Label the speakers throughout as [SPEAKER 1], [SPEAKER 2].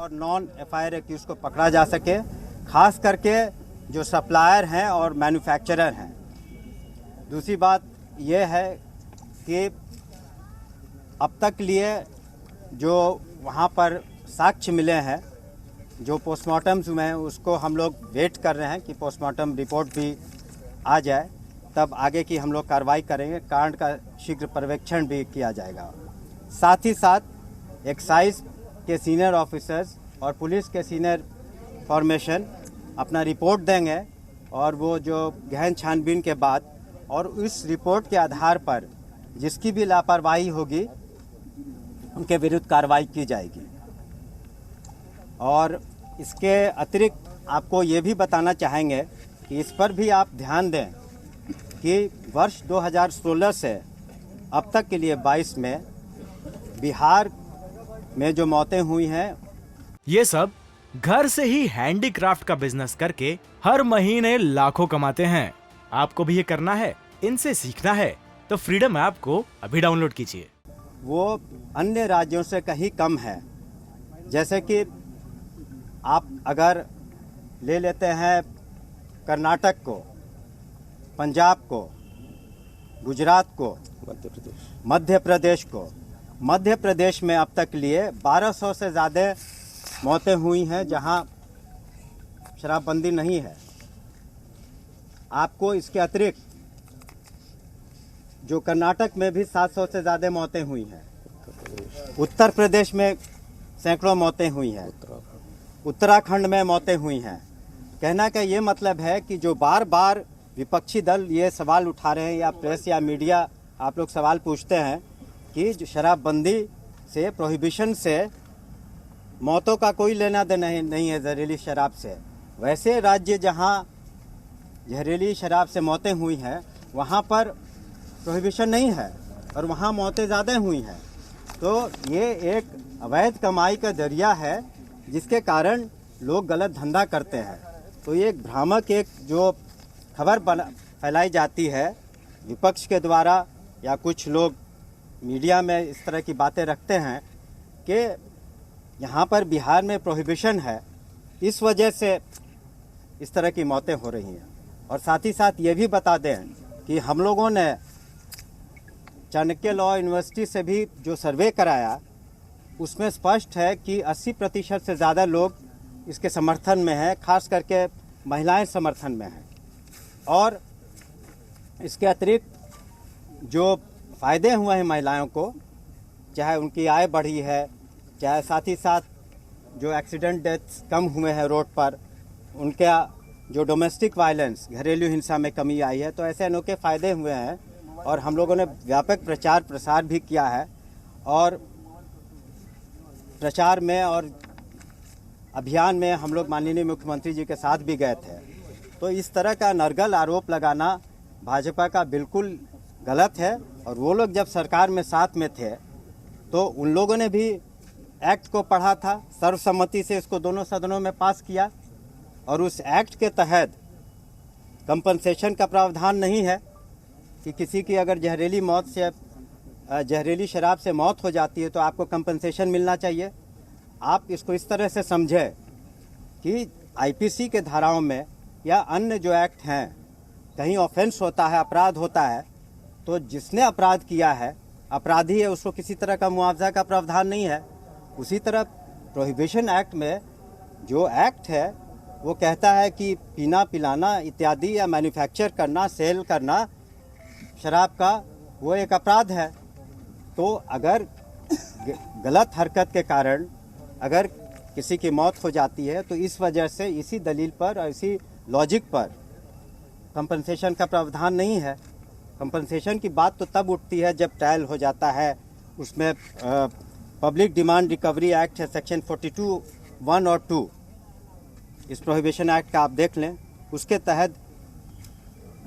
[SPEAKER 1] और non FIR accused को पकड़ा जा सके, खास करके जो सप्लायर हैं और मैन्युफैक्चरर हैं। दूसरी बात यह है कि अब तक लिए जो वहाँ पर साक्ष्य मिले हैं, जो पोस्टमार्टम्स हुए हैं, उसको हम लोग वेट कर रहे हैं कि पोस्टमार्टम रिपोर्ट भी आ जाए, तब आगे की हम लोग कार्रवाई करेंगे। कांड का शीघ्र पर्यवेक्षण भी किया जाएगा। साथ ही साथ एक्साइज के सीनियर ऑफिसर्स और पुलिस के सीनियर फॉर्मेशन अपना रिपोर्ट देंगे और वो जो गहन छानबीन के बाद और इस रिपोर्ट के आधार पर जिसकी भी लापरवाही होगी उनके विरुद्ध कार्रवाई की जाएगी। और इसके अतिरिक्त आपको ये भी बताना चाहेंगे कि इस पर भी आप ध्यान दें कि वर्ष 2016 से अब तक के लिए 22 में बिहार में जो मौतें हुई हैं,
[SPEAKER 2] ये सब घर से ही हैंडीक्राफ्ट का बिजनेस करके हर महीने लाखों कमाते हैं। आपको भी ये करना है, इनसे सीखना है तो फ्रीडम ऐप को अभी डाउनलोड कीजिए।
[SPEAKER 1] वो अन्य राज्यों से कहीं कम है। जैसे कि आप अगर ले लेते हैं कर्नाटक को, पंजाब को, गुजरात को, मध्य प्रदेश में अब तक लिए 1200 से ज़्यादा मौतें हुई हैं जहां शराबबंदी नहीं है। आपको इसके अतिरिक्त जो कर्नाटक में भी 700 से ज़्यादा मौतें हुई हैं, उत्तर प्रदेश में सैकड़ों मौतें हुई हैं, उत्तराखंड में मौतें हुई हैं। कहना का ये मतलब है कि जो बार बार विपक्षी दल ये सवाल उठा रहे हैं या प्रेस या मीडिया आप लोग सवाल पूछते हैं कि जो शराबबंदी से, प्रोहिबिशन से मौतों का कोई लेना देना नहीं है जहरीली शराब से। वैसे राज्य जहां जहरीली शराब से मौतें हुई हैं वहां पर प्रोहिबिशन नहीं है और वहां मौतें ज़्यादा हुई हैं। तो ये एक अवैध कमाई का जरिया है जिसके कारण लोग गलत धंधा करते हैं। तो ये एक भ्रामक एक जो खबर फैलाई जाती है विपक्ष के द्वारा या कुछ लोग मीडिया में इस तरह की बातें रखते हैं कि यहाँ पर बिहार में प्रोहिबिशन है, इस वजह से इस तरह की मौतें हो रही हैं। और साथ ही साथ ये भी बता दें कि हम लोगों ने चाणक्य लॉ यूनिवर्सिटी से भी जो सर्वे कराया उसमें स्पष्ट है कि 80% से ज़्यादा लोग इसके समर्थन में हैं, खास करके महिलाएं समर्थन में हैं। और इसके अतिरिक्त जो फ़ायदे हुए हैं महिलाओं को, चाहे उनकी आय बढ़ी है, चाहे साथ ही साथ जो एक्सीडेंट डेथ्स कम हुए हैं रोड पर, उनके जो डोमेस्टिक वायलेंस, घरेलू हिंसा में कमी आई है, तो ऐसे अनोखे फ़ायदे हुए हैं। और हम लोगों ने व्यापक प्रचार प्रसार भी किया है और प्रचार में और अभियान में हम लोग माननीय मुख्यमंत्री जी के साथ भी गए थे। तो इस तरह का नरगल आरोप लगाना भाजपा का बिल्कुल गलत है। और वो लोग जब सरकार में साथ में थे तो उन लोगों ने भी एक्ट को पढ़ा था, सर्वसम्मति से इसको दोनों सदनों में पास किया और उस एक्ट के तहत कंपनसेशन का प्रावधान नहीं है कि किसी की अगर जहरीली शराब से मौत हो जाती है तो आपको कंपनसेशन मिलना चाहिए। आप इसको इस तरह से समझें कि आईपीसी के धाराओं में या अन्य जो एक्ट हैं, कहीं ऑफेंस होता है, अपराध होता है, तो जिसने अपराध किया है, अपराधी है, उसको किसी तरह का मुआवजा का प्रावधान नहीं है। उसी तरह प्रोहिबिशन एक्ट में जो एक्ट है वो कहता है कि पीना, पिलाना इत्यादि या मैन्युफैक्चर करना, सेल करना शराब का वो एक अपराध है। तो अगर गलत हरकत के कारण अगर किसी की मौत हो जाती है तो इस वजह से इसी दलील पर और इसी लॉजिक पर कंपनसेशन का प्रावधान नहीं है। कंपनसेशन की बात तो तब उठती है जब ट्रायल हो जाता है। उसमें पब्लिक डिमांड रिकवरी एक्ट है, सेक्शन 42(1) और 2, इस प्रोहिबिशन एक्ट का आप देख लें, उसके तहत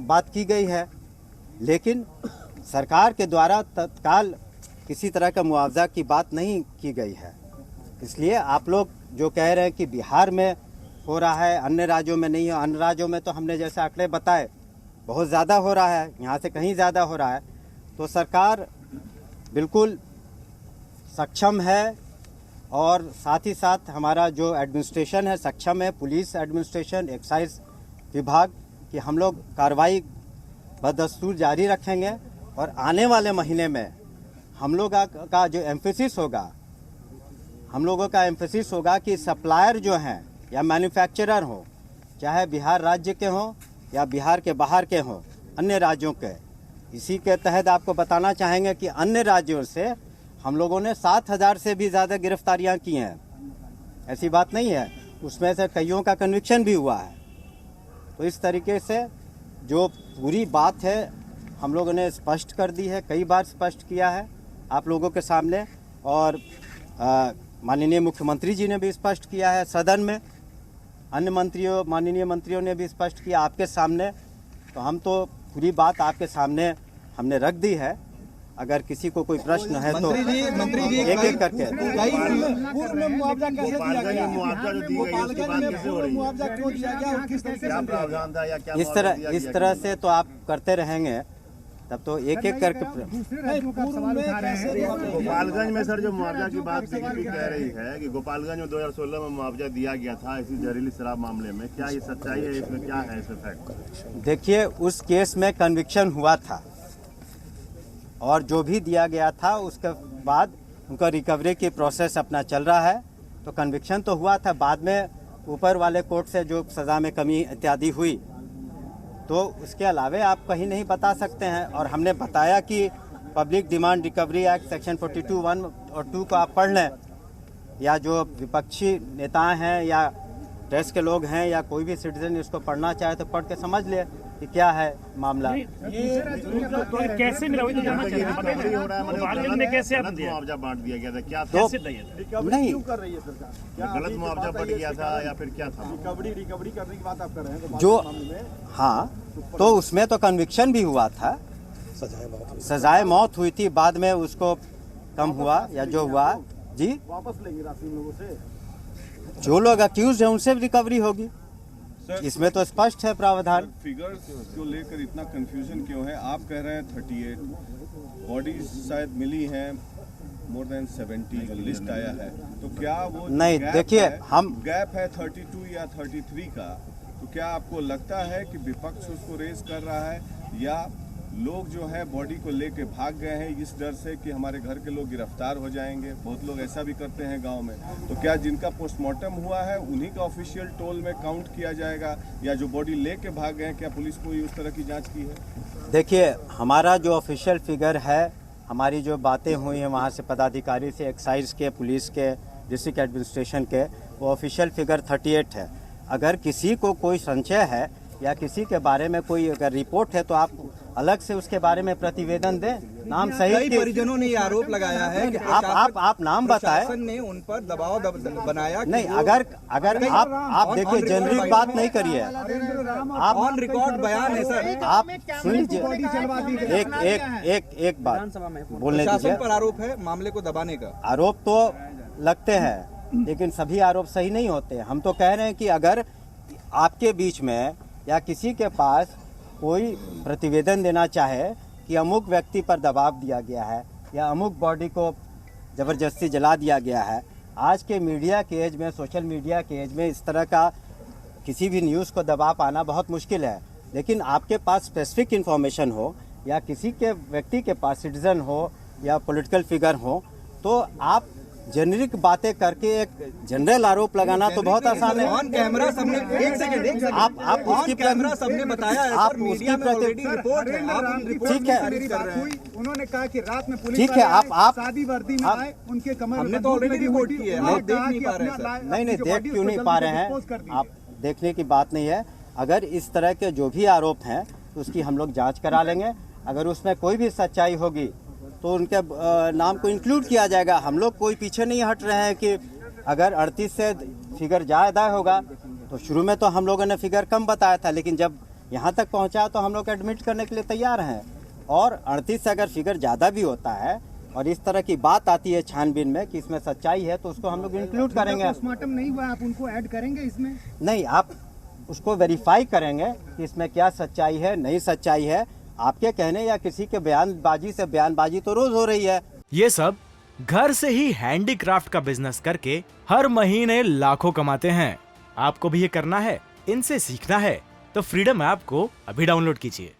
[SPEAKER 1] बात की गई है। लेकिन सरकार के द्वारा तत्काल किसी तरह का मुआवजा की बात नहीं की गई है। इसलिए आप लोग जो कह रहे हैं कि बिहार में हो रहा है, अन्य राज्यों में नहीं है, अन्य राज्यों में तो हमने जैसे आंकड़े बताए बहुत ज़्यादा हो रहा है, यहाँ से कहीं ज़्यादा हो रहा है। तो सरकार बिल्कुल सक्षम है और साथ ही साथ हमारा जो एडमिनिस्ट्रेशन है सक्षम है, पुलिस एडमिनिस्ट्रेशन, एक्साइज विभाग कि हम लोग कार्रवाई बदस्तूर जारी रखेंगे। और आने वाले महीने में हम लोग का जो एम्फेसिस होगा, हम लोगों का एम्फेसिस होगा कि सप्लायर जो हैं या मैन्युफैक्चरर हो, चाहे बिहार राज्य के हों या बिहार के बाहर के हों, अन्य राज्यों के, इसी के तहत आपको बताना चाहेंगे कि अन्य राज्यों से हम लोगों ने 7,000 से भी ज़्यादा गिरफ्तारियां की हैं। ऐसी बात नहीं है, उसमें से कईयों का कन्विक्शन भी हुआ है। तो इस तरीके से जो पूरी बात है हम लोगों ने स्पष्ट कर दी है, कई बार स्पष्ट किया है आप लोगों के सामने, और माननीय मुख्यमंत्री जी ने भी स्पष्ट किया है सदन में, अन्य मंत्रियों, माननीय मंत्रियों ने भी स्पष्ट किया आपके सामने। तो हम तो पूरी बात आपके सामने हमने रख दी है। अगर किसी को कोई प्रश्न है तो
[SPEAKER 3] मंत्री जी
[SPEAKER 1] एक एक करके।
[SPEAKER 3] पूर्व में मुआवजा कैसे दिया गया? मुआवजा जो दी गई उसके बाद कैसे हो रही है? मुआवजा क्यों दिया गया और किस तरीके से प्रावधान था या क्या
[SPEAKER 1] इस तरह से तो आप करते रहेंगे तब तो एक एक करके।
[SPEAKER 4] गोपालगंज में सर जो मुआवजा की बात बीजेपी कह रही है कि गोपालगंज में 2016 में मुआवजा दिया गया था इसी जहरीली शराब मामले में, क्या ये सच्चाई है? इसमें क्या है इस फैक्ट?
[SPEAKER 1] देखिए, उस केस में कन्विक्शन हुआ था और जो भी दिया गया था उसके बाद उनका रिकवरी की प्रोसेस अपना चल रहा है। तो कन्विक्शन तो हुआ था, बाद में ऊपर वाले कोर्ट से जो सज़ा में कमी इत्यादि हुई, तो उसके अलावे आप कहीं नहीं बता सकते हैं। और हमने बताया कि public demand recovery act section 42(1) और 2 को आप पढ़ लें, या जो विपक्षी नेता हैं या प्रेस के लोग हैं या कोई भी सिटीजन इसको पढ़ना चाहे तो पढ़ के समझ ले कि क्या है मामला।
[SPEAKER 5] कैसे कैसे
[SPEAKER 4] मुआवजा बांट दिया गया था? क्या
[SPEAKER 1] तो
[SPEAKER 4] नहीं कर रही है सरकार? क्या गलत मुआवजा बढ़ गया था या फिर क्या था?
[SPEAKER 3] रिकवरी करने की बात आप कर रहे हैं
[SPEAKER 1] जो हाँ, तो उसमें तो कन्विक्शन भी हुआ था, सजाए मौत हुई थी, बाद में उसको कम हुआ या जो हुआ जी,
[SPEAKER 3] वापस लेंगे राशि लोगों से?
[SPEAKER 1] जो लोग अक्यूज हैं उनसे रिकवरी होगी, इसमें तो स्पष्ट है प्रावधान।
[SPEAKER 6] फिगर्स को लेकर इतना कंफ्यूजन क्यों है? आप कह रहे हैं 38 बॉडीज शायद मिली हैं, मोर देन 70 जो लिस्ट आया है, तो क्या वो
[SPEAKER 1] नहीं, देखिए हम
[SPEAKER 6] गैप है 32 या 33 का, तो क्या आपको लगता है कि विपक्ष उसको रेज कर रहा है या लोग जो है बॉडी को लेके भाग गए हैं इस डर से कि हमारे घर के लोग गिरफ्तार हो जाएंगे? बहुत लोग ऐसा भी करते हैं गांव में। तो क्या जिनका पोस्टमार्टम हुआ है उन्हीं का ऑफिशियल टोल में काउंट किया जाएगा या जो बॉडी लेके भाग गए हैं, क्या पुलिस कोई उस तरह की जांच की है?
[SPEAKER 1] देखिए, हमारा जो ऑफिशियल फिगर है, हमारी जो बातें हुई हैं वहाँ से पदाधिकारी से, एक्साइज के, पुलिस के, डिस्ट्रिक्ट एडमिनिस्ट्रेशन के, वो ऑफिशियल फिगर 38 है। अगर किसी को कोई संशय है या किसी के बारे में कोई अगर रिपोर्ट है तो आप अलग से उसके बारे में प्रतिवेदन दें, नाम सहित।
[SPEAKER 3] कई परिजनों ने ये आरोप लगाया है कि
[SPEAKER 1] आप नाम बताएं,
[SPEAKER 3] प्रशासन ने उन पर दबाव बनाया।
[SPEAKER 1] नहीं, अगर आप देखिए, जेनरिक बात नहीं करिए आप,
[SPEAKER 3] ऑन रिकॉर्ड बयान है सर।
[SPEAKER 1] आप सुन लीजिए, एक बात बोलने दीजिए।
[SPEAKER 3] प्रशासन पर आरोप है मामले को दबाने का।
[SPEAKER 1] आरोप तो लगते हैं लेकिन सभी आरोप सही नहीं होते। हम तो कह रहे हैं कि अगर आपके बीच में या किसी के पास कोई प्रतिवेदन देना चाहे कि अमुक व्यक्ति पर दबाव दिया गया है या अमुक बॉडी को ज़बरदस्ती जला दिया गया है, आज के मीडिया के एज में, सोशल मीडिया के एज में इस तरह का किसी भी न्यूज़ को दबा पाना बहुत मुश्किल है। लेकिन आपके पास स्पेसिफिक इन्फॉर्मेशन हो या किसी के व्यक्ति के पास, सिटीजन हो या पॉलिटिकल फिगर हो, तो आप जेनरिक बातें करके एक जनरल आरोप लगाना तो बहुत आसान है।
[SPEAKER 3] ऑन कैमरा सबने, एक सेकंड,
[SPEAKER 1] आप उसकी
[SPEAKER 3] कैमरा सबने बताया है,
[SPEAKER 1] आप
[SPEAKER 3] सर, मीडिया में ऑलरेडी रिपोर्ट है, आप उन रिपोर्ट
[SPEAKER 1] ठीक है,
[SPEAKER 7] उन्होंने कहा कि रात में पुलिस
[SPEAKER 1] ठीक है, आप
[SPEAKER 7] शादी वर्दी में आए, उनके कमर में
[SPEAKER 3] हमने तो ऑलरेडी रिपोर्ट की है, आप देख नहीं पा रहे हैं सर।
[SPEAKER 1] नहीं, देख क्यों नहीं पा रहे हैं आप? देखने की बात नहीं है। अगर इस तरह के जो भी आरोप हैं तो उसकी हम लोग जांच करा लेंगे। अगर उसमें कोई भी सच्चाई होगी तो उनके नाम को इंक्लूड किया जाएगा। हम लोग कोई पीछे नहीं हट रहे हैं कि अगर 38 से फिगर ज़्यादा होगा तो शुरू में तो हम लोगों ने फिगर कम बताया था, लेकिन जब यहाँ तक पहुँचा तो हम लोग एडमिट करने के लिए तैयार हैं। और 38 से अगर फिगर ज़्यादा भी होता है और इस तरह की बात आती है छानबीन में कि इसमें सच्चाई है तो उसको हम लोग इंक्लूड करेंगे।
[SPEAKER 7] पोस्टमार्टम नहीं हुआ, आप उनको ऐड करेंगे इसमें?
[SPEAKER 1] नहीं, आप उसको वेरीफाई करेंगे कि इसमें क्या सच्चाई है, नहीं सच्चाई है। आपके कहने या किसी के बयानबाजी से बयानबाजी तो रोज हो रही है।
[SPEAKER 2] ये सब घर से ही हैंडीक्राफ्ट का बिजनेस करके हर महीने लाखों कमाते हैं। आपको भी ये करना है, इनसे सीखना है तो फ्रीडम ऐप को अभी डाउनलोड कीजिए।